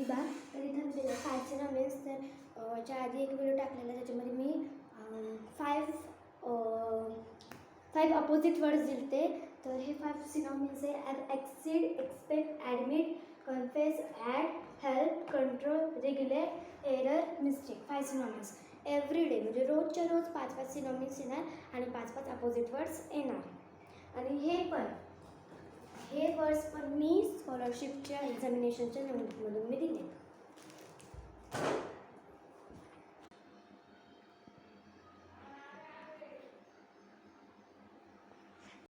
प्रतिभा. तर इथं दिलं 5 सिनॉनिम्स. तर च्या आधी एक व्हिडिओ टाकलेला त्याच्यामध्ये मी 5 अपोजिट वर्ड्स दिले. तर हे 5 सिनॉनिम्स आहे. Exceed, expect, admit, confess, add, help, control, regulate, error, mistake. 5 synonyms every day, म्हणजे रोजच्या रोज 5-5 सिनॉनिम्स येणार आणि 5-5 अपोजिट वर्ड्स येणार. आणि हे वर्ड्स पण मी स्कॉलरशिपच्या एक्झामिनेशनच्या नोटमधून मी दिले.